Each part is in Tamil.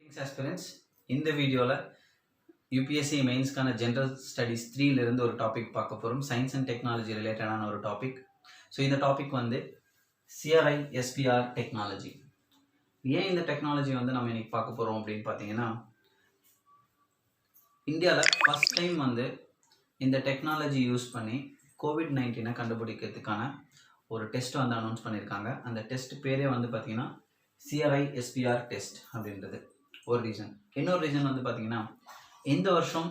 Thanks aspirants. இந்த வீடியோல யூபிஎஸ்சி மெயின்ஸ்க்கான ஜென்ரல் ஸ்டடீஸ் 3ல இருந்து ஒரு டாபிக் பார்க்க போறோம். சயின்ஸ் அண்ட் டெக்னாலஜி ரிலேட்டடான ஒரு டாபிக். ஸோ இந்த டாபிக் வந்து சிஆர்ஐ எஸ்பிஆர் டெக்னாலஜி. ஏன் இந்த டெக்னாலஜி வந்து நம்ம இன்னைக்கு பார்க்க போறோம் அப்படின்னு பார்த்தீங்கன்னா, இந்தியாவில் ஃபர்ஸ்ட் டைம் வந்து இந்த டெக்னாலஜி யூஸ் பண்ணி COVID-19 கண்டுபிடிக்கிறதுக்கான ஒரு டெஸ்ட் வந்து அனௌன்ஸ் பண்ணியிருக்காங்க. அந்த டெஸ்ட் பேரே வந்து பார்த்தீங்கன்னா சிஆர்ஐ எஸ்பிஆர் டெஸ்ட் அப்படின்றது ஒரு ரீசன். இன்னொரு ரீசன் வந்து பார்த்தீங்கன்னா, இந்த வருஷம்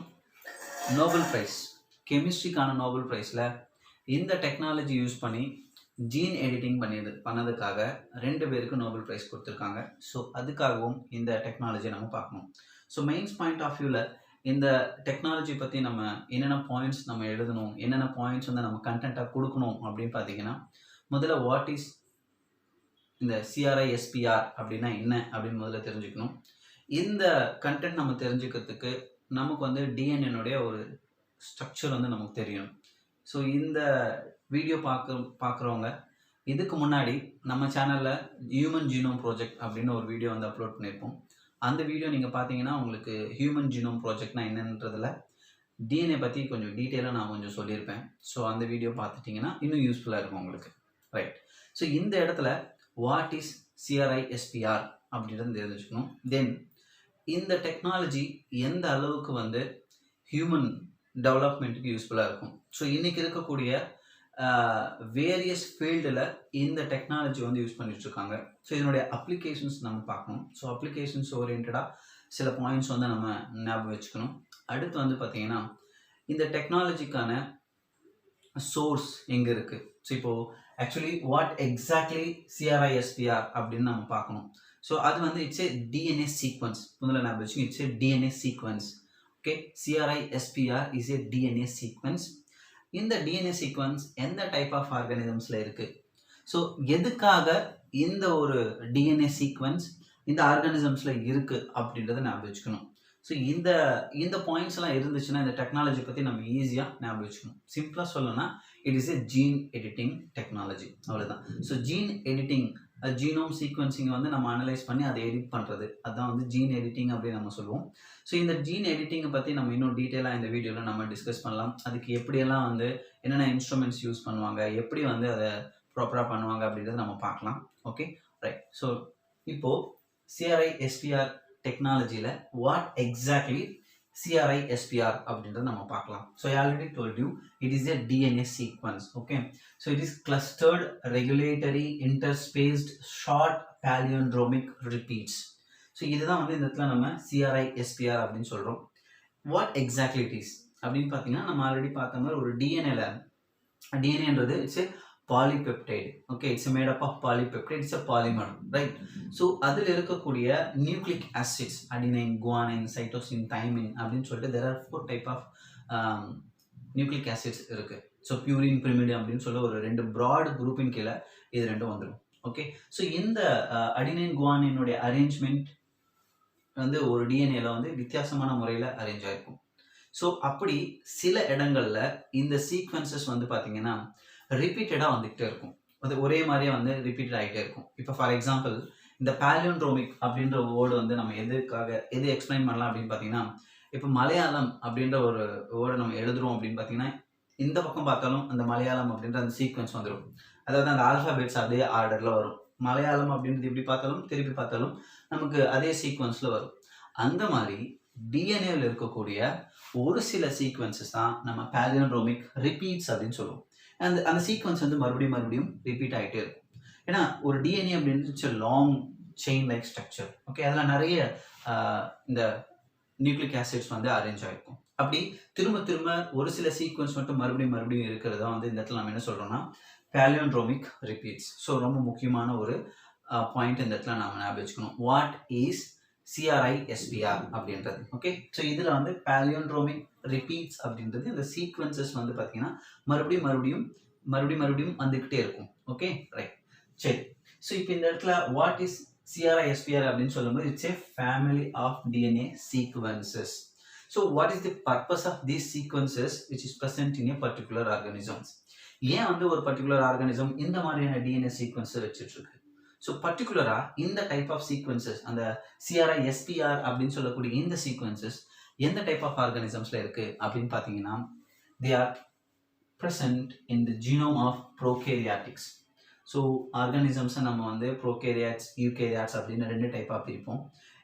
நோபல் ப்ரைஸ், கெமிஸ்ட்ரிக்கான நோபல் ப்ரைஸில் இந்த டெக்னாலஜி யூஸ் பண்ணி ஜீன் எடிட்டிங் பண்ணதுக்காக 2 பேருக்கு நோபல் ப்ரைஸ் கொடுத்துருக்காங்க. ஸோ அதுக்காகவும் இந்த டெக்னாலஜி நம்ம பார்க்கணும். ஸோ மெயின்ஸ் பாயிண்ட் ஆஃப் வியூவில் இந்த டெக்னாலஜி பற்றி நம்ம என்னென்ன பாயிண்ட்ஸ் நம்ம எழுதணும், என்னென்ன பாயிண்ட்ஸ் வந்து நம்ம கண்டென்ட்டாக கொடுக்கணும் அப்படின்னு பார்த்தீங்கன்னா, முதல்ல வாட் இஸ் இந்த சிஆர்ஐ எஸ்பிஆர் அப்படின்னா என்ன அப்படின்னு முதல்ல தெரிஞ்சுக்கணும். இந்த கண்டென்ட் நம்ம தெரிஞ்சுக்கிறதுக்கு நமக்கு வந்து டிஎன்ஏனுடைய ஒரு ஸ்ட்ரக்சர் வந்து நமக்கு தெரியணும். ஸோ இந்த வீடியோ பார்க்குறவங்க இதுக்கு முன்னாடி நம்ம சேனலில் ஹியூமன் ஜீனோம் ப்ராஜெக்ட் அப்படின்னு ஒரு வீடியோ வந்து அப்லோட் பண்ணியிருப்போம். அந்த வீடியோ நீங்கள் பார்த்தீங்கன்னா உங்களுக்கு ஹியூமன் ஜீனோம் ப்ராஜெக்ட்னா என்னன்றதில் டிஎன்ஏ பற்றி கொஞ்சம் டீட்டெயிலாக நான் கொஞ்சம் சொல்லியிருப்பேன். ஸோ அந்த வீடியோ பார்த்துட்டிங்கன்னா இன்னும் யூஸ்ஃபுல்லாக இருக்கும் உங்களுக்கு. ரைட். ஸோ இந்த இடத்துல வாட் இஸ் சிஆர்ஐ எஸ்பிஆர் அப்படின்றது தெரிஞ்சுக்கணும். தென் இந்த டெக்னாலஜி எந்த அளவுக்கு வந்து ஹியூமன் டெவலப்மெண்ட்டுக்கு யூஸ்ஃபுல்லாக இருக்கும். ஸோ இன்றைக்கி இருக்கக்கூடிய வேரியஸ் ஃபீல்டில் இந்த டெக்னாலஜி வந்து யூஸ் பண்ணிகிட்ருக்காங்க. ஸோ இதனுடைய அப்ளிகேஷன்ஸ் நம்ம பார்க்கணும். ஸோ அப்ளிகேஷன்ஸ் ஓரியன்டாக சில பாயிண்ட்ஸ் வந்து நம்ம ஞாபகம் வச்சுக்கணும். அடுத்து வந்து பார்த்திங்கன்னா, இந்த டெக்னாலஜிக்கான சோர்ஸ் எங்கே இருக்குது. ஸோ இப்போது actually what exactly CRISPR அப்படின்னு நம்ம பார்க்கணும். ஸோ அது வந்து இட்ஸ் ஏ டிஎன்ஏ சீக்வன்ஸ். முதல்ல ஞாபகம் வச்சுக்கோங்க, it's A DNA sequence. Okay, CRI SPR is a DNA sequence. இந்த டிஎன்ஏ சீக்வன்ஸ் எந்த டைப் ஆஃப் ஆர்கானிசம்ஸில் இருக்குது, ஸோ எதுக்காக இந்த ஒரு டிஎன்ஏ சீக்வன்ஸ் இந்த ஆர்கானிசம்ஸில் இருக்குது அப்படின்றத ஞாபகம் வச்சுக்கணும். ஸோ இந்த பாயிண்ட்ஸ் எல்லாம் இருந்துச்சுன்னா இந்த டெக்னாலஜி பற்றி நம்ம ஈஸியாக ஞாபகம் வச்சுக்கணும். சிம்பிளாக சொல்லணும்னா it is a gene editing technology, அவ்வளோதான். So gene editing, genome sequencing வந்து நம்ம அனலைஸ் பண்ணி அதை எடிட் பண்ணுறது, அதுதான் வந்து ஜீன் எடிட்டிங் அப்படின்னு நம்ம சொல்லுவோம். ஸோ இந்த ஜீன் எடிட்டிங்கை பற்றி நம்ம இன்னும் டீட்டெயிலாக இந்த வீடியோவில் நம்ம டிஸ்கஸ் பண்ணலாம். அதுக்கு எப்படியெல்லாம் வந்து என்னென்ன இன்ஸ்ட்ருமெண்ட்ஸ் யூஸ் பண்ணுவாங்க, எப்படி வந்து அதை ப்ராப்பராக பண்ணுவாங்க அப்படின்றத நம்ம பார்க்கலாம். Okay, right. ஸோ இப்போது சிஆர்ஐ எஸ்பிஆர் டெக்னாலஜியில் வாட் எக்ஸாக்ட்லி சிஆர்ஐ எஸ்பிஆர் அப்படின்றத நம்ம பார்க்கலாம். So I already told you it is a DNA sequence. Okay, so it is clustered regulatory interspaced short palindromic repeats. So இதுதான் வந்து இந்த இடத்துல நம்ம சிஆர்ஐ எஸ்பிஆர் அப்படின்னு சொல்கிறோம். வாட் எக்ஸாக்ட்லி இட் இஸ் அப்படின்னு பார்த்தீங்கன்னா, நம்ம ஆல்ரெடி பார்த்த மாதிரி ஒரு டிஎன்ஏன்றது it's a polypeptide. Okay, it's made up of polypeptide. It's a polymer, right? So அதில் இருக்கக்கூடிய nucleic acids adenine, guanine, cytosine, thymine அப்படின்னு சொல்லிட்டு there are 4 type of nucleic acids இருக்குது. ஸோ பியூரின், பிரிமிடின் அப்படின்னு சொல்ல ஒரு 2 ப்ராட் குரூப்பின் கீழே இது 2 வந்துடும். ஓகே, ஸோ இந்த அடினைன் குவானினுடைய அரேஞ்ச்மெண்ட் வந்து ஒரு டிஎன்ஏல வந்து வித்தியாசமான முறையில் அரேஞ்ச் ஆகிருக்கும். ஸோ அப்படி சில இடங்களில் இந்த சீக்வன்சஸ் வந்து பார்த்தீங்கன்னா ரிப்பீட்டடாக வந்துகிட்டே இருக்கும். அது ஒரே மாதிரியே வந்து ரிப்பீட்டட் ஆகிட்டே இருக்கும். இப்போ ஃபார் எக்ஸாம்பிள் இந்த பாலியோண்ட்ரோமிக் அப்படின்ற வேர்டு வந்து நம்ம எது எக்ஸ்பிளைன் பண்ணலாம் அப்படின்னு பார்த்தீங்கன்னா, இப்போ மலையாளம் அப்படின்ற ஒரு வேர்டு நம்ம எழுதுறோம் அப்படின்னு பார்த்தீங்கன்னா, இந்த பக்கம் பார்த்தாலும் அந்த மலையாளம் அப்படின்ற அந்த சீக்வன்ஸ் வந்துடும். அதாவது அந்த ஆல்ஃபாபெட்ஸ் அதே ஆர்டரில் வரும். மலையாளம் அப்படின்றது இப்படி பார்த்தாலும் திருப்பி பார்த்தாலும் நமக்கு அதே சீக்வன்ஸில் வரும். அந்த மாதிரி டிஎன்ஏவில் இருக்கக்கூடிய ஒரு சில சீக்வன்சஸ் தான் நம்ம பாலியோண்ட்ரோமிக் ரிப்பீட்ஸ் அப்படின்னு சொல்லுவோம். அந்த சீக்வன்ஸ் வந்து மறுபடியும் ரிப்பீட் ஆகிட்டே இருக்கும். ஏன்னா ஒரு டிஎன்ஏ அப்படின்னு long chain like structure. Okay, அதில் நிறைய இந்த நியூக்ளிக் ஆசிட்ஸ் வந்து அரேஞ்ச் ஆகிருக்கும். அப்படி திரும்ப ஒரு சில சீக்வன்ஸ் மட்டும் மறுபடியும் இருக்கிறதா வந்து இந்த இடத்துல நம்ம என்ன சொல்கிறோம்னா பாலியோண்ட்ரோமிக் ரிப்பீட்ஸ். ஸோ ரொம்ப முக்கியமான ஒரு பாயிண்ட் இந்த இடத்துல நம்ம ஞாபகம் வச்சுக்கணும். வாட் இஸ் சிஆர்ஐ எஸ்பிஆர் அப்படின்றது. ஓகே, ஸோ இதில் வந்து பாலியோண்ட்ரோமிக் ரிப்பீட்ஸ் அப்படின்றது இந்த சீக்வன்சஸ் வந்து பார்த்தீங்கன்னா மறுபடியும் வந்துக்கிட்டே இருக்கும். Okay, right. சரி, ஸோ இப்போ இந்த இடத்துல வாட் இஸ் சிஆர்ஐ எஸ்பிஆர் அப்படின்னு சொல்லும்போது it's a family of DNA sequences. So what is the purpose of these sequences which is present in a particular organisms. ஏன் வந்து ஒரு பர்டிகுலர் ஆர்கானிசம் இந்த மாதிரியான டிஎன்ஏ சீக்வன்ஸை வச்சுட்டு இருக்கு. ஸோ பர்டிகுலராக இந்த டைப் ஆஃப் சீக்வன்சஸ், அந்த சிஆர்ஐ எஸ்பிஆர் அப்படின்னு சொல்லக்கூடிய இந்த சீக்வன்சஸ் எந்த டைப் ஆஃப் ஆர்கானிசம்ஸில் இருக்குது அப்படின்னு பார்த்தீங்கன்னா, they are present in the genome of prokaryotics. So ஆர்கானிசம்ஸை நம்ம வந்து ப்ரோகேரியாட்ஸ், யூகேரியாட்ஸ் அப்படின்னு 2 டைப்பாக பிரிப்போம்.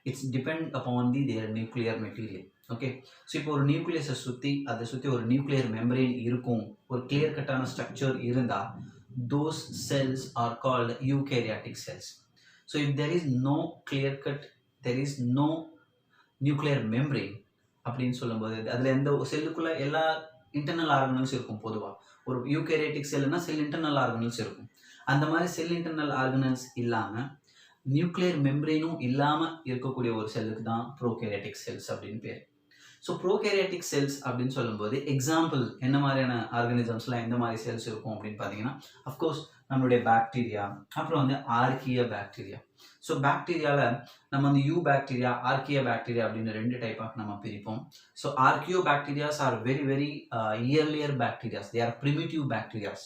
It's depend upon their nuclear material. Okay, so இப்போ ஒரு நியூக்ளியஸை அதை சுற்றி ஒரு நியூக்ளியர் மெம்பரேன் இருக்கும், ஒரு கிளியர் கட்டான ஸ்ட்ரக்சர் இருந்தால் those cells are called eukaryotic cells. So if there is no clear cut, there is no nuclear membrane அப்படின்னு சொல்லும்போது அதில் எந்த செல்லுக்குள்ளே எல்லா இன்டர்னல் ஆர்கனல்ஸ் இருக்கும். பொதுவாக ஒரு யூகேரியாட்டிக் செல்லுனா செல் இன்டர்னல் ஆர்கனல்ஸ் இருக்கும். அந்த மாதிரி செல் இன்டர்னல் ஆர்கனல்ஸ் இல்லாமல் நியூக்ளியர் மெம்பரேனும் இல்லாமல் இருக்கக்கூடிய ஒரு செல்லுக்கு தான் ப்ரோகேரியாட்டிக் செல்ஸ் அப்படின்னு பேர். ஸோ ப்ரோகேரியாட்டிக் செல்ஸ் அப்படின்னு சொல்லும்போது எக்ஸாம்பிள் என்ன மாதிரியான ஆர்கானிசம்ஸ்லாம் எந்த மாதிரி செல்ஸ் இருக்கும் அப்படின்னு பார்த்தீங்கன்னா, அஃப்கோர்ஸ் நம்மளுடைய பாக்டீரியா, அப்புறம் வந்து ஆர்கியா பாக்டீரியா. ஸோ பாக்டீரியாவில் நம்ம வந்து யூ பாக்டீரியா, ஆர்கியா பாக்டீரியா அப்படின்னு 2 டைப்பாக நம்ம பிரிப்போம். So archaeo bacterias are very very earlier bacterias, they are primitive bacterias.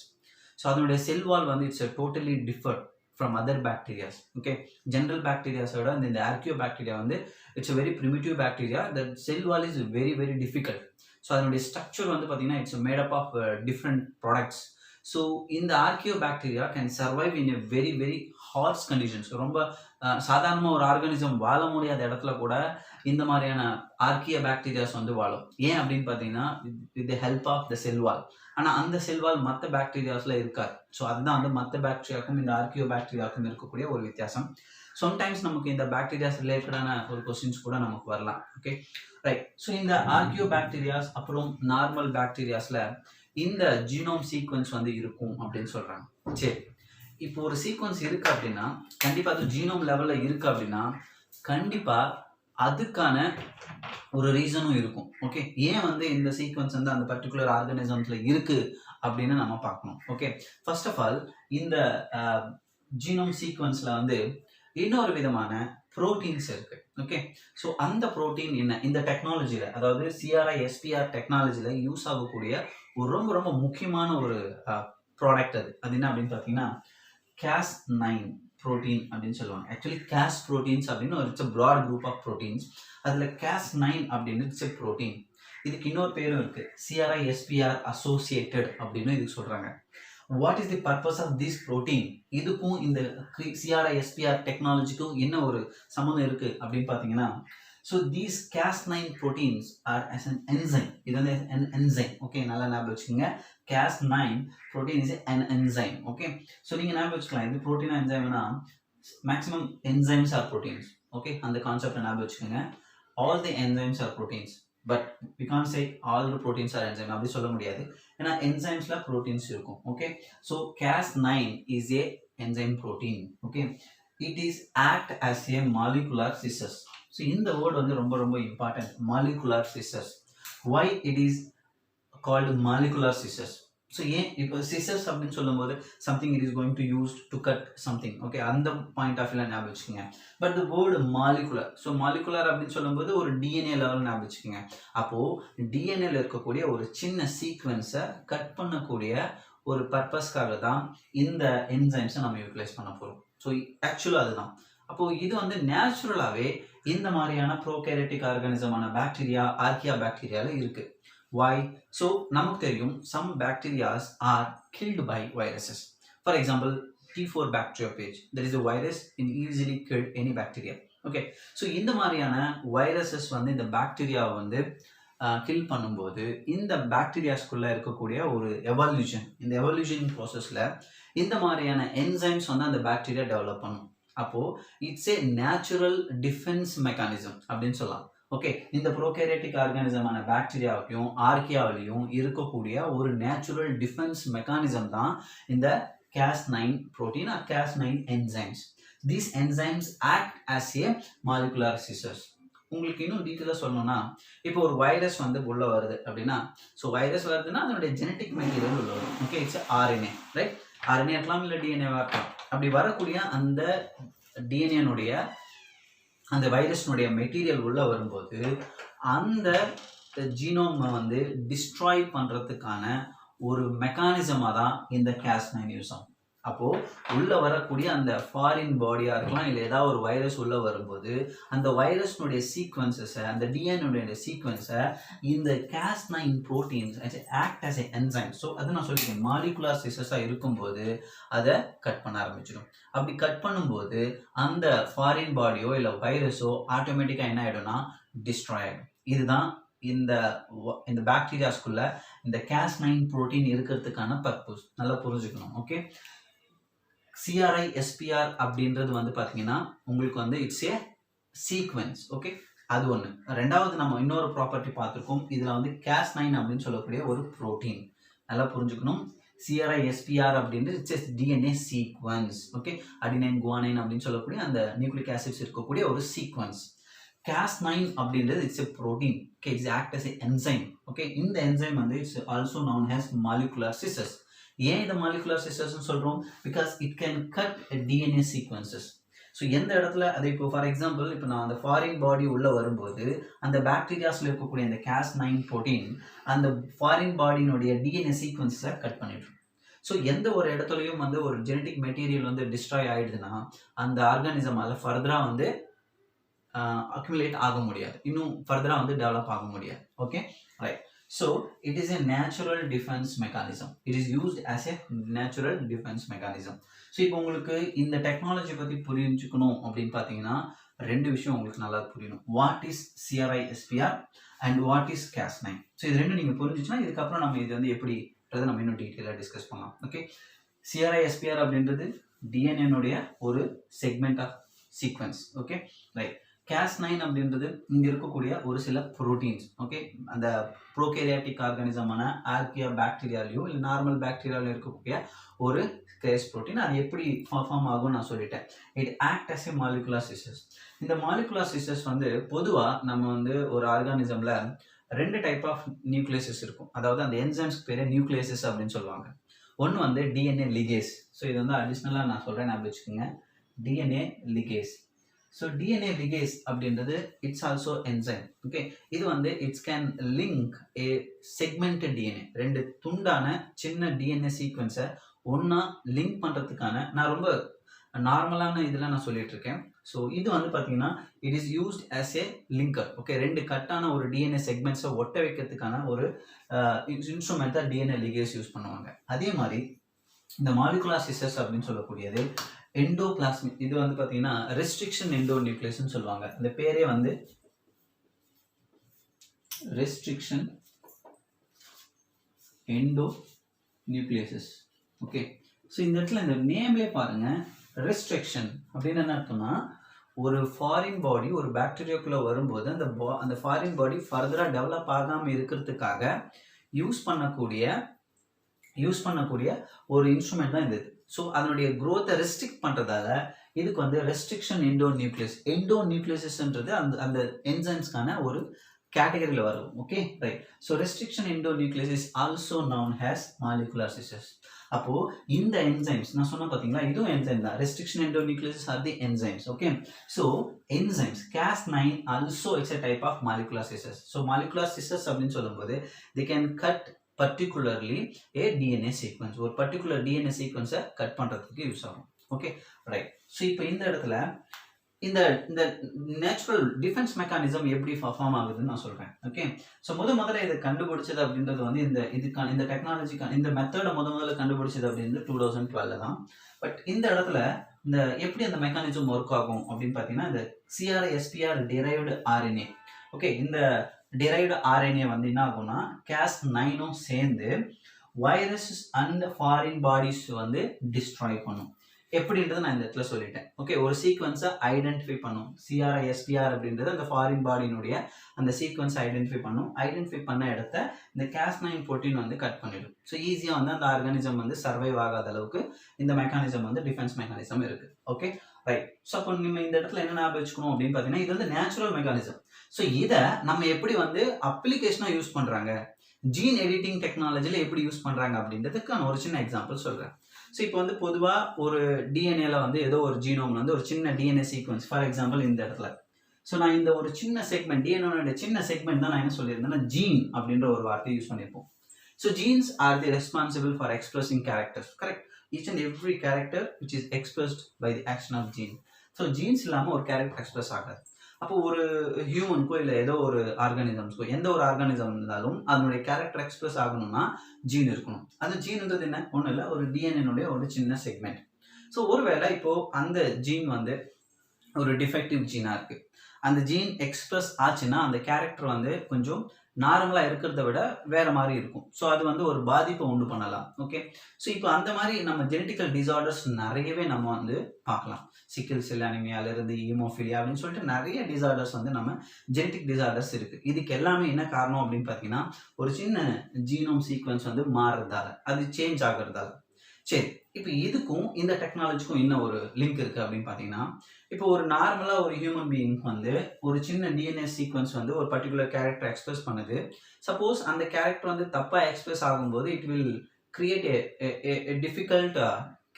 So அதனுடைய செல் வால் வந்து it's totally deferred from other bacteria. Okay, general bacteria விட இந்த archaeobacteria வந்து it's a very primitive bacteria. The cell wall is very very difficult. So அதனுடைய structure வந்து பார்த்தீங்கன்னா it's made up of different products. So இந்த archaeobacteria can survive in a very very harsh conditions. ரொம்ப சாதாரணமாக ஒரு ஆர்கானிசம் வாழ முடியாத இடத்துல கூட இந்த மாதிரியான ஆர்கியா பாக்டீரியாஸ் வந்து வாழும். ஏன் அப்படின்னு பார்த்தீங்கன்னா with the help of the cell wall. ஆனால் அந்த செல்வால் மற்ற பாக்டீரியாஸில் இருக்காது. ஸோ அதுதான் வந்து மற்ற பாக்டீரியாவுக்கும் இந்த ஆர்கியோ பாக்டீரியாவுக்கும் இருக்கக்கூடிய ஒரு வித்தியாசம். சம்டைம்ஸ் நமக்கு இந்த பாக்டீரியாஸ் ரிலேட்டடான ஒரு கொஸ்டின்ஸ் கூட நமக்கு வரலாம். Okay, right. ஸோ இந்த ஆர்கியோ பாக்டீரியாஸ் அப்புறம் நார்மல் பாக்டீரியாஸில் இந்த ஜீனோம் சீக்வன்ஸ் வந்து இருக்கும் அப்படின்னு சொல்கிறாங்க. சரி, இப்போ ஒரு சீக்வன்ஸ் இருக்குது அப்படின்னா கண்டிப்பாக அது ஜீனோம் லெவலில் இருக்குது அப்படின்னா கண்டிப்பாக அதுக்கான ஒரு ரீசனும் இருக்கும். ஓகே, ஏன் வந்து இந்த சீக்வன்ஸ் வந்து அந்த பர்டிகுலர் ஆர்கானிசம்ஸ்ல இருக்கு அப்படின்னு நம்ம பார்க்கணும். ஓகே, ஃபர்ஸ்ட் ஆஃப் ஆல் இந்த ஜீனோம் சீக்வன்ஸ்ல வந்து இன்னொரு விதமான புரோட்டீன்ஸ் இருக்கு. ஓகே, ஸோ அந்த புரோட்டீன் என்ன, இந்த டெக்னாலஜியில், அதாவது சிஆர்ஐ எஸ்பிஆர் டெக்னாலஜியில் யூஸ் ஆகக்கூடிய ஒரு ரொம்ப ரொம்ப முக்கியமான ஒரு ப்ராடக்ட். அது என்ன அப்படின்னு பார்த்தீங்கன்னா Cas9 ப்ரோட்டீன் அப்படின்னு சொல்லுவாங்க. ஆக்சுவலி கேஸ் ப்ரோட்டீன்ஸ் அப்படின்னு ஒரு it's broad group of proteins. அதில் Cas9 அப்படின்னு இட்ஸ் ப்ரோட்டீன். இதுக்கு இன்னொரு பேரும் இருக்கு, சிஆர்ஐ எஸ்பிஆர் அசோசியேட்டட் அப்படின்னு இதுக்கு சொல்றாங்க. What is the purpose of this protein? இதுக்கும் இந்த சிஆர்ஐ எஸ்பிஆர் டெக்னாலஜிக்கும் என்ன ஒரு சம்மந்தம் இருக்கு அப்படின்னு பார்த்தீங்கன்னா, so these Cas9 proteins are as an enzyme. இது வந்து an enzyme. ஓகே, நல்லா ஞாபகம் வச்சுக்கோங்க. Cas9 protein is an enzyme. Okay, so நீங்கள் ஞாபகம் வச்சுக்கலாம் இது ப்ரோட்டீனா என்சைம்னா maximum enzymes are proteins. Okay, அந்த கான்செப்டை ஞாபகம் வச்சுக்கோங்க. All the enzymes are proteins. But we can't say all the proteins are enzymes. அப்படி சொல்ல முடியாது. ஏன்னா என்சைம்ஸில் ப்ரோட்டீன்ஸ் இருக்கும். Okay, so Cas9 is a enzyme protein. Okay, it is act as a molecular scissors. So இந்த வேர்ட் வந்து ரொம்ப ரொம்ப important, molecular scissors. Why it is called molecular scissors? So ஏன் இப்போ சிசர்ஸ் அப்படின்னு சொல்லும்போது something it is going to use to cut something. Okay, அந்த பாயிண்ட் ஆஃப் வியூவில் ஞாபகம் வச்சுக்கோங்க. But the word molecular, so molecular அப்படின்னு சொல்லும்போது ஒரு டிஎன்ஏ லெவல் ஞாபகம் வச்சுக்கோங்க. அப்போது டிஎன்ஏல இருக்கக்கூடிய ஒரு சின்ன சீக்வன்ஸை கட் பண்ணக்கூடிய ஒரு பர்பஸ்க்காக தான் இந்த என்சைம்ஸை நம்ம யூட்டிலைஸ் பண்ண போகிறோம். ஸோ ஆக்சுவலாக அதுதான். அப்போது இது வந்து நேச்சுரலாகவே இந்த மாதிரியான ப்ரோகேரியாட்டிக் ஆர்கானிசமான பாக்டீரியா, ஆர்கியா பாக்டீரியாவில் இருக்கு. வாய்? ஸோ நமக்கு தெரியும் some bacteria are killed by viruses. For example, T4 bacteriophage, there is a virus and easily killed any bacteria. Okay, so இந்த மாதிரியான வைரஸஸ் வந்து இந்த பாக்டீரியாவை வந்து கில் பண்ணும்போது இந்த பாக்டீரியாஸ்குள்ளே இருக்கக்கூடிய ஒரு எவல்யூஷன், இந்த எவல்யூஷன் ப்ராசஸில் இந்த மாதிரியான என்சைம்ஸ் வந்து அந்த பாக்டீரியா டெவலப் பண்ணும். அப்போது it's a natural defence mechanism அப்படின்னு சொல்லலாம். ஓகே, இந்த ப்ரோகேரியாட்டிக் ஆர்கானிசமான பாக்டீரியாவுக்கும் ஆர்கியாவிலையும் இருக்கக்கூடிய ஒரு நேச்சுரல் டிஃபென்ஸ் மெக்கானிசம் தான் இந்த Cas9 protein or Cas9 enzymes. These enzymes act as a molecular scissors. உங்களுக்கு இன்னும் டீட்டெயிலாக சொல்லணும்னா, இப்போ ஒரு வைரஸ் வந்து உள்ள வருது அப்படின்னா, ஸோ வைரஸ் வருதுன்னா அதனுடைய ஜெனட்டிக் மெட்டீரியல் உள்ள வரும். Okay, it's RNA, right? RNA இருக்கலாம், இல்லை டிஎன்ஏவாக இருக்கலாம். அப்படி வரக்கூடிய அந்த டிஎன்ஏனுடைய அந்த வைரஸ்னுடைய மெட்டீரியல் உள்ள வரும்போது அந்த ஜீனோமை வந்து டிஸ்ட்ராய் பண்ணுறதுக்கான ஒரு மெக்கானிசமாக தான் இந்த Cas9 யூஸ் ஆகும். அப்போது உள்ளே வரக்கூடிய அந்த ஃபாரின் பாடியாக இருக்கலாம், இல்லை ஏதாவது ஒரு வைரஸ் உள்ளே வரும்போது அந்த வைரஸ்னுடைய சீக்வன்சஸை, அந்த டிஎன்ஏடைய சீக்வன்ஸை இந்த Cas9 proteins act as a enzyme. So அது நான் சொல்லியிருக்கேன், மாலிகுலர் சிஸ்டஸாக இருக்கும்போது அதை கட் பண்ண ஆரம்பிச்சிடும். அப்படி கட் பண்ணும்போது அந்த ஃபாரின் பாடியோ இல்லை வைரஸோ ஆட்டோமேட்டிக்காக என்ன ஆகிடும்னா டிஸ்ட்ராய் ஆகிடும். இதுதான் இந்த பாக்டீரியாஸ்குள்ள இந்த Cas9 ப்ரோட்டீன் இருக்கிறதுக்கான பர்பஸ். நல்லா புரிஞ்சுக்கணும். ஓகே, CRISPR அப்படின்றது வந்து பார்த்தீங்கன்னா உங்களுக்கு வந்து இட்ஸ் ஏ சீக்வென்ஸ். ஓகே, அது ஒன்று. ரெண்டாவது நம்ம இன்னொரு ப்ராப்பர்ட்டி பார்த்துருக்கோம். இதில் வந்து Cas9 அப்படின்னு சொல்லக்கூடிய ஒரு ப்ரோட்டீன். நல்லா புரிஞ்சுக்கணும். CRISPR அப்படின்றது it's DNA sequence. Okay, adenine guanine அப்படின்னு சொல்லக்கூடிய அந்த நியூக்ளிக் ஆசிட்ஸ் இருக்கக்கூடிய ஒரு சீக்வன்ஸ். Cas9 அப்படின்றது it's a protein. Okay, it's act as a enzyme. Okay, இந்த என்சைம் வந்து it's also known as molecular scissors. ஏன் இதை மாலிகுலர் சிஸ்டர்ஸ்னு சொல்கிறோம்? Because it can cut DNA sequences. So எந்த இடத்துல அது இப்போ ஃபார் எக்ஸாம்பிள் இப்போ நான் அந்த ஃபாரின் பாடி உள்ளே வரும்போது அந்த பாக்டீரியாஸில் இருக்கக்கூடிய அந்த Cas9 ப்ரோட்டீன் அந்த ஃபாரின் பாடியினுடைய டிஎன்ஏ சீக்வன்ஸை கட் பண்ணிடும். ஸோ எந்த ஒரு இடத்துலையும் வந்து ஒரு ஜெனட்டிக் மெட்டீரியல் வந்து டிஸ்ட்ராய் ஆகிடுதுன்னா அந்த ஆர்கானிசமால் ஃபர்தராக வந்து அக்யூமுலேட் ஆக முடியாது, இன்னும் ஃபர்தராக வந்து டெவலப் ஆக முடியாது. Okay, right. So it is a natural defence mechanism. It is used as a natural defence mechanism. So இப்போ உங்களுக்கு இந்த டெக்னாலஜி பற்றி புரிஞ்சுக்கணும் அப்படின்னு பார்த்தீங்கன்னா ரெண்டு விஷயம் உங்களுக்கு நல்லா புரியணும். What is CRISPR and what is Cas9. So இது ரெண்டும் நீங்கள் புரிஞ்சிச்சுன்னா இதுக்கப்புறம் நம்ம இது வந்து எப்படின்றத நம்ம இன்னும் டீட்டெயிலாக டிஸ்கஸ் பண்ணலாம். ஓகே, CRISPR அப்படின்றது டிஎன்ஏனுடைய ஒரு segment of sequence. Okay, right. Cas9 அப்படின்றது இங்கே இருக்கக்கூடிய ஒரு சில ப்ரோட்டீன்ஸ். ஓகே, அந்த ப்ரோகேரியாட்டிக் ஆர்கானிசமான ஆர்கியா பாக்டீரியாலையோ இல்லை நார்மல் பாக்டீரியாலையோ இருக்கக்கூடிய ஒரு கேஸ் ப்ரோட்டீன். அது எப்படி ஃபார்ம் ஆகும்னு நான் சொல்லிட்டேன். It act as a molecular scissors. இந்த மாலிகுலர் சிஸ்டர்ஸ் வந்து பொதுவாக நம்ம வந்து ஒரு ஆர்கானிசமில் ரெண்டு டைப் ஆஃப் நியூக்ளியஸஸ் இருக்கும். அதாவது அந்த என்சைம்ஸ்க்கு பேர் நியூக்ளியஸஸ் அப்படின்னு சொல்லுவாங்க. ஒன்று வந்து டிஎன்ஏ லிகேஸ். ஸோ இது வந்து அடிஷ்னலாக நான் சொல்கிறேன், ஞாபகம் வச்சுக்கோங்க. DNA ligase. So DNA ligase அப்படின்றது இட்ஸ் ஆல்சோ என்சைம். ஓகே, இது வந்து it's can link A segmented DNA, ரெண்டு துண்டான சின்ன டிஎன்ஏ சீக்வன்ஸை ஒன்றா லிங்க் பண்ணுறதுக்கான நான் ரொம்ப நார்மலான இதில் நான் சொல்லிட்டு இருக்கேன். ஸோ இது வந்து பார்த்தீங்கன்னா it is used as a linker. Okay, ரெண்டு கட்டான ஒரு டிஎன்ஏ செக்மெண்ட்ஸை ஒட்ட வைக்கிறதுக்கான ஒரு இன்ஸ்ட்ருமெண்ட் தான் டிஎன்ஏ லிகேஸ் யூஸ் பண்ணுவாங்க. அதே மாதிரி இந்த மாலிகுலர் சிஸ்டர்ஸ் அப்படின்னு சொல்லக்கூடியது எண்டோபிளாஸ்மிக். இது வந்து பார்த்தீங்கன்னா ரெஸ்ட்ரிக்ஷன் எண்டோ நியூக்ளியஸ்னு சொல்லுவாங்க. இந்த பேரே வந்து ரெஸ்ட்ரிக்ஷன் எண்டோ நியூக்ளியஸஸ். ஓகே, ஸோ இந்த இடத்துல இந்த நேம்லேயே பாருங்க, ரெஸ்ட்ரிக்ஷன் அப்படின்னு என்ன அர்த்தம்னா ஒரு ஃபாரின் பாடி ஒரு பாக்டீரியாக்குள்ளே வரும்போது அந்த ஃபாரின் பாடி ஃபர்தராக டெவலப் ஆகாமல் இருக்கிறதுக்காக யூஸ் பண்ணக்கூடிய ஒரு இன்ஸ்ட்ருமெண்ட் தான் இது. ஸோ அதனுடைய க்ரோத்தை ரெஸ்ட்ரிக்ட் பண்ணுறதால இதுக்கு வந்து ரெஸ்ட்ரிக்ஷன் எண்டோ நியூக்ளியஸஸ்ன்றது அந்த என்சைம்ஸ்க்கான ஒரு கேட்டகரியில் வரும். Okay, right. So restriction endonuclease is also known as molecular scissors. அப்போது இந்த என்சைம்ஸ் நான் சொன்ன பார்த்தீங்களா, இதுவும் என்சைம் தான். Restriction endonuclease are the enzymes. Okay, so enzymes Cas9 also it's a type of molecular scissors. So molecular scissors அப்படின்னு சொல்லும்போது they can cut particularly a DNA sequence. ஒரு பர்டிகுலர் டிஎன்ஏ சீக்வன்ஸை கட் பண்ணுறதுக்கு யூஸ் ஆகும். Okay, right. ஸோ இப்போ இந்த இடத்துல இந்த நேச்சுரல் டிஃபென்ஸ் மெக்கானிசம் எப்படி பர்ஃபார்ம் ஆகுதுன்னு நான் சொல்கிறேன். ஓகே, ஸோ முதல்ல இதை கண்டுபிடிச்சது அப்படின்றது வந்து இந்த டெக்னாலஜிக்கான இந்த மெத்தடை முதல்ல கண்டுபிடிச்சது அப்படின்றது 2012 தான். பட் இந்த இடத்துல இந்த எப்படி அந்த மெக்கானிசம் ஒர்க் ஆகும் அப்படின்னு பார்த்தீங்கன்னா இந்த CRISPR derived RNA. ஓகே, இந்த derived RNA வந்து என்ன ஆகும்னா Cas9ம் சேர்ந்து வைரஸ் அண்ட் ஃபாரின் பாடிஸ் வந்து டிஸ்ட்ராய் பண்ணும். எப்படின்றது நான் இந்த இடத்துல சொல்லிட்டேன். ஓகே, ஒரு சீக்வன்ஸை ஐடென்டிஃபை பண்ணும். CRISPR அப்படின்றது அந்த ஃபாரின் பாடியினுடைய அந்த சீக்வன்ஸை ஐடென்டிஃபை பண்ண இடத்த இந்த Cas9 ப்ரோட்டீன் வந்து கட் பண்ணிடும். ஸோ ஈஸியாக வந்து அந்த ஆர்கானிசம் வந்து சர்வைவ் ஆகாத அளவுக்கு இந்த மெக்கானிசம் வந்து டிஃபென்ஸ் மெக்கானிசம் இருக்குது. Okay, right. ஸோ அப்போ நம்ம இந்த இடத்துல என்ன ஞாபகம் வச்சுக்கணும் அப்படின்னு பார்த்தீங்கன்னா இது வந்து நேச்சுரல் மெக்கானிசம். ஸோ இதை நம்ம எப்படி வந்து அப்ளிகேஷனாக யூஸ் பண்ணுறாங்க, ஜீன் எடிட்டிங் டெக்னாலஜியில் எப்படி யூஸ் பண்ணுறாங்க அப்படின்றதுக்கு நான் ஒரு சின்ன எக்ஸாம்பிள் சொல்கிறேன். ஸோ இப்போ வந்து பொதுவாக ஒரு டிஎன்ஏல வந்து ஏதோ ஒரு ஜீனோமில் வந்து ஒரு சின்ன டிஎன்ஏ சீக்வன்ஸ், ஃபார் எக்ஸாம்பிள் இந்த இடத்துல ஸோ நான் இந்த ஒரு சின்ன செக்மெண்ட் டிஎன்ஏ சின்ன செக்மெண்ட் தான் நான் என்ன சொல்லியிருந்தேன்னா ஜீன் அப்படின்ற ஒரு வார்த்தையை யூஸ் பண்ணியிருப்போம். So genes are the responsible for expressing characters. Correct. each and every character which is expressed by the action of gene. So jeans இல்லாமல் ஒரு கேரக்டர் எக்ஸ்பிரஸ் ஆகாது. அப்போ ஒரு ஹியூமனுக்கோ இல்லை ஏதோ ஒரு ஆர்கானிசம்ஸ்க்கோ எந்த ஒரு ஆர்கானிசம் இருந்தாலும் அதனுடைய கேரக்டர் எக்ஸ்பிரஸ் ஆகணும்னா ஜீன் இருக்கணும். அந்த ஜீன்ன்றது என்ன, ஒன்றும் இல்லை, ஒரு டிஎன்ஏனுடைய ஒரு சின்ன செக்மெண்ட். ஸோ ஒருவேளை இப்போ அந்த ஜீன் வந்து ஒரு டிஃபெக்டிவ் ஜீனாக இருக்குது, அந்த ஜீன் எக்ஸ்பிரஸ் ஆச்சுன்னா அந்த கேரக்டர் வந்து கொஞ்சம் நார்மலாக இருக்கிறத விட வேற மாதிரி இருக்கும். ஸோ அது வந்து ஒரு பாதிப்பை உண்டு பண்ணலாம். ஓகே, ஸோ இப்போ அந்த மாதிரி நம்ம ஜெனட்டிக்கல் டிசார்டர்ஸ் நிறையவே நம்ம வந்து பார்க்கலாம். சிக்கிள் செல் அனிமியாலிருந்து ஹீமோஃபிலியா அப்படின்னு சொல்லிட்டு நிறைய டிசார்டர்ஸ் வந்து நம்ம ஜெனட்டிக் டிசார்டர்ஸ் இருக்குது. இதுக்கு எல்லாமே என்ன காரணம் அப்படின்னு பார்த்தீங்கன்னா ஒரு சின்ன ஜீனோம் சீக்வன்ஸ் வந்து மாறுறதால, அது சேஞ்ச் ஆகுறதால. சரி, இப்போ இதுக்கும் இந்த டெக்னாலஜிக்கும் என்ன ஒரு லிங்க் இருக்குது அப்படின்னு பார்த்தீங்கன்னா, இப்போ ஒரு நார்மலாக ஒரு ஹியூமன் பீயிங் வந்து ஒரு சின்ன டிஎன்ஏ சீக்வன்ஸ் வந்து ஒரு பர்டிகுலர் கேரக்டர் எக்ஸ்பிரஸ் பண்ணுது. சப்போஸ் அந்த கேரக்டர் வந்து தப்பாக எக்ஸ்பிரஸ் ஆகும்போது it will create A difficult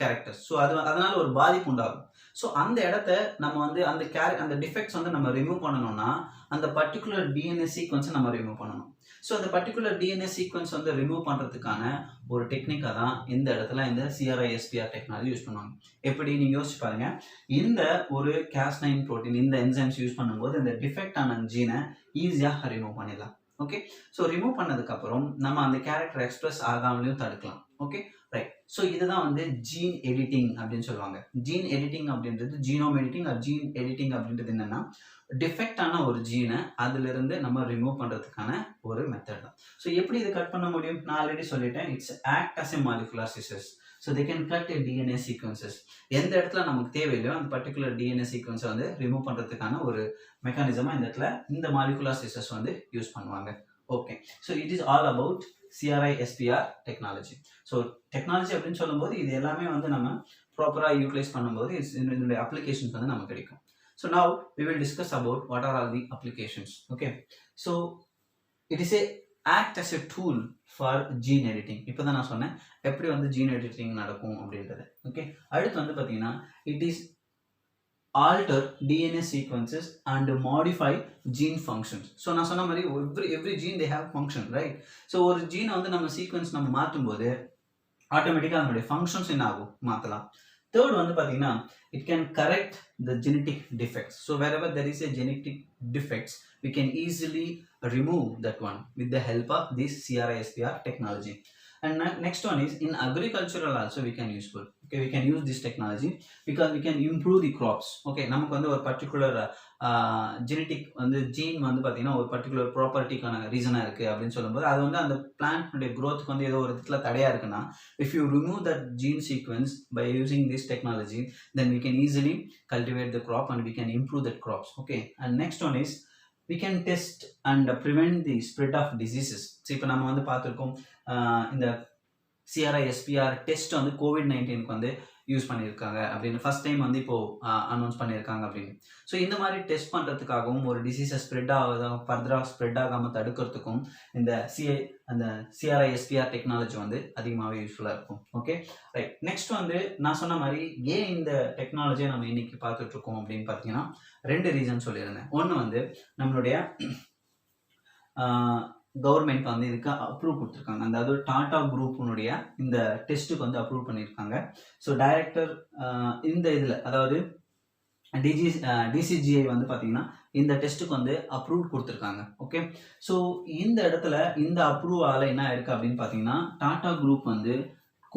characters. So அதனால ஒரு பாதிப்பு உண்டாகும். ஸோ அந்த இடத்த நம்ம வந்து அந்த டிஃபெக்ட்ஸ் வந்து நம்ம ரிமூவ் பண்ணணும்னா அந்த பர்டிகுலர் டிஎன்ஏ சீக்வன்ஸை நம்ம ரிமூவ் பண்ணணும். ஸோ அந்த பர்டிகுலர் டிஎன்ஏ சீக்வன்ஸ் வந்து ரிமூவ் பண்ணுறதுக்கான ஒரு டெக்னிக்காக தான் இந்த இடத்துல இந்த சிஆர்ஐஎஸ்பிஆர் டெக்னாலஜி யூஸ் பண்ணுவாங்க. எப்படி நீங்கள் யோசிச்சு பாருங்க, இந்த ஒரு Cas9 ப்ரோட்டீன் இந்த என்சைம்ஸ் யூஸ் பண்ணும்போது இந்த டிஃபெக்ட் ஆன ஜீனை ஈஸியாக ரிமூவ் பண்ணிடலாம். ஓகே, ஸோ ரிமூவ் பண்ணதுக்கப்புறம் நம்ம அந்த கேரக்டர் எக்ஸ்பிரஸ் ஆகாமலையும் தடுக்கலாம். Okay, right. ஸோ இதுதான் வந்து ஜீன் எடிட்டிங் அப்படின்னு சொல்லுவாங்க. ஜீன் எடிட்டிங் அப்படின்றது genome editing or gene editing அப்படின்றது என்னன்னா டிஃபெக்டான ஒரு ஜீனை அதிலிருந்து நம்ம ரிமூவ் பண்ணுறதுக்கான ஒரு மெத்தட் தான். ஸோ எப்படி இதை கட் பண்ண முடியும், நான் ஆல்ரெடி சொல்லிட்டேன், it's act as a molecular scissors. So they can cut a DNA sequences. எந்த இடத்துல நமக்கு தேவையில்லையோ அந்த பர்டிகுலர் டிஎன்ஏ சீக்வன்ஸை வந்து ரிமூவ் பண்ணுறதுக்கான ஒரு மெக்கானிசமாக இந்த இடத்துல இந்த மாலிகுலர் சிசர்ஸ் வந்து யூஸ் பண்ணுவாங்க. Okay, so it is all about CRISPR technology. So technology அப்படின்னு சொல்லும்போது இது எல்லாமே வந்து நம்ம ப்ராப்பராக யூட்டிலைஸ் பண்ணும்போது இதனுடைய அப்ளிகேஷன்ஸ் வந்து நமக்கு கிடைக்கும். So now we will discuss about what are all the applications. Okay, so it is a act as a tool for gene editing. இப்போ தான் நான் சொன்னேன் எப்படி வந்து ஜீன் எடிட்டிங் நடக்கும் அப்படின்றது. ஓகே, அடுத்து வந்து பார்த்தீங்கன்னா it is alter DNA sequences and modify gene functions. So நான் சொன்ன மாதிரி every gene they have function, right? So ஒரு ஜீனை வந்து நம்ம சீக்வன்ஸ் நம்ம மாற்றும் போது ஆட்டோமேட்டிக்காக அதனுடைய ஃபங்க்ஷன்ஸ் என்ன ஆகும், மாற்றலாம். தேர்ட் வந்து பார்த்தீங்கன்னா it can correct the genetic defects. So wherever there is a genetic defects, we can easily remove that one with the help of this CRISPR technology. And next one is in agricultural also we can useful. Okay, we can use this technology because we can improve the crops. Okay, நமக்கு வந்து ஒரு பர்டிகுலர் ஜெனட்டிக் வந்து ஜீன் வந்து பார்த்தீங்கன்னா ஒரு பர்டிகுலர் ப்ராப்பர்ட்டிக்கான ரீசனாக இருக்குது அப்படின்னு சொல்லும்போது அது வந்து அந்த பிளான்ட்னுடைய க்ரோத்துக்கு வந்து ஏதோ ஒரு இடத்துல தடையாக இருக்குன்னா if you remove that gene sequence by using this technology then we can easily cultivate the crop and we can improve that crops. Okay, and next one is we can test and prevent the spread of diseases. So இப்போ நம்ம வந்து பார்த்துருக்கோம் இந்த சிஆர்ஐஎஸ்பிஆர் டெஸ்ட் வந்து COVID-19க்கு வந்து யூஸ் பண்ணியிருக்காங்க அப்படின்னு ஃபர்ஸ்ட் டைம் வந்து இப்போது அனௌன்ஸ் பண்ணியிருக்காங்க அப்படின்னு. ஸோ இந்த மாதிரி டெஸ்ட் பண்ணுறதுக்காகவும் ஒரு டிசீஸை ஸ்ப்ரெட் ஃபர்தராக ஸ்ப்ரெட் ஆகாமல் தடுக்கிறதுக்கும் இந்த சிஆர்ஐஎஸ்பிஆர் டெக்னாலஜி வந்து அதிகமாகவே யூஸ்ஃபுல்லாக இருக்கும். Okay, right. நெக்ஸ்ட் வந்து நான் சொன்ன மாதிரி ஏன் இந்த டெக்னாலஜியை நம்ம இன்னைக்கு பார்த்துட்ருக்கோம் அப்படின்னு பார்த்தீங்கன்னா 2 ரீசன் சொல்லியிருந்தேன். ஒன்று வந்து நம்மளுடைய கவர்மெண்ட் வந்து இதுக்கு அப்ரூவ் கொடுத்துருக்காங்க. அதாவது டாடா குரூப்பினுடைய இந்த டெஸ்ட்டுக்கு வந்து அப்ரூவ் பண்ணியிருக்காங்க. ஸோ டைரக்டர் இந்த இதில் அதாவது டிசிஜிஐ வந்து பார்த்தீங்கன்னா இந்த டெஸ்ட்டுக்கு வந்து அப்ரூவ் கொடுத்துருக்காங்க. ஓகே, ஸோ இந்த இடத்துல இந்த அப்ரூவால் என்ன இருக்குது அப்படின்னு பார்த்தீங்கன்னா டாடா குரூப் வந்து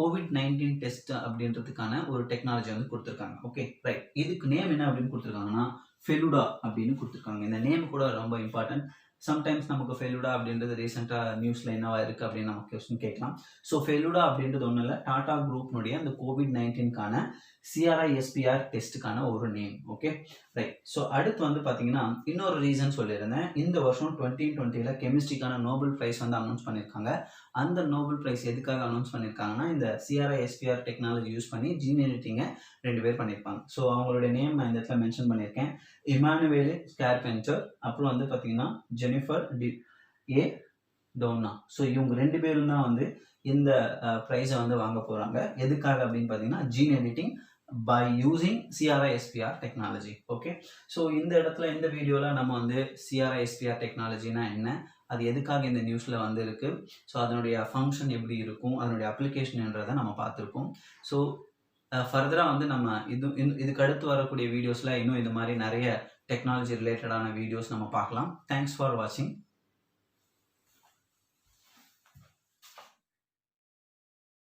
COVID-19 டெஸ்ட் அப்படின்றதுக்கான ஒரு டெக்னாலஜி வந்து கொடுத்துருக்காங்க. Okay, right. இதுக்கு நேம் என்ன அப்படின்னு கொடுத்துருக்காங்கன்னா ஃபெலுடா அப்படின்னு கொடுத்துருக்காங்க. இந்த நேம் கூட ரொம்ப இம்பார்ட்டன்ட். சம்டைம்ஸ் நமக்கு ஃபெலுடா அப்படின்றது ரீசெண்டாக நியூஸில் என்னவா இருக்குது அப்படின்னு நம்ம கொஸ்டின் கேட்கலாம். ஸோ ஃபெலுடா அப்படின்றது ஒன்றும் இல்லை, டாடா குரூப்னுடைய அந்த COVID-19க்கான சிஆர்ஐஎஸ்பிஆர் டெஸ்ட்டுக்கான ஒரு நேம். Okay, right. ஸோ அடுத்து வந்து பார்த்தீங்கன்னா இன்னொரு ரீசன் சொல்லியிருந்தேன். இந்த வருஷம் 2020 கெமிஸ்ட்ரிக்கான நோபல் ப்ரைஸ் வந்து அனௌன்ஸ் பண்ணியிருக்காங்க. அந்த நோபல் ப்ரைஸ் எதுக்காக அனௌன்ஸ் பண்ணியிருக்காங்கன்னா இந்த சிஆர்ஐஎஸ்பிஆர் டெக்னாலஜி யூஸ் பண்ணி ஜீன் எடிட்டிங்கை 2 பேர் பண்ணியிருப்பாங்க. ஸோ அவங்களுடைய நேம் நான் இந்த இடத்துல மென்ஷன் பண்ணியிருக்கேன். இமானுவேல் ஸ்கார்பென்டர், அப்புறம் வந்து பார்த்தீங்கன்னா ஜெனிஃபர் ஏ டோன்னா. ஸோ இவங்க 2 பேரும் தான் வந்து இந்த ப்ரைஸை வந்து வாங்க போகிறாங்க. எதுக்காக அப்படின்னு பார்த்தீங்கன்னா gene editing by using CRISPR technology. Okay, so இந்த இடத்துல இந்த வீடியோவில் நம்ம வந்து CRISPR டெக்னாலஜினா என்ன, அது எதுக்காக இந்த நியூஸில் வந்து இருக்குது, ஸோ அதனுடைய ஃபங்க்ஷன் எப்படி இருக்கும், அதனுடைய அப்ளிகேஷன்ன்றதை நம்ம பார்த்துருக்கோம். ஸோ ஃபர்தராக வந்து நம்ம இதுக்கு அடுத்து வரக்கூடிய வீடியோஸில் இன்னும் இந்த மாதிரி நிறைய டெக்னாலஜி ரிலேட்டடான வீடியோஸ் நம்ம பார்க்கலாம். தேங்க்ஸ் ஃபார் வாட்சிங்.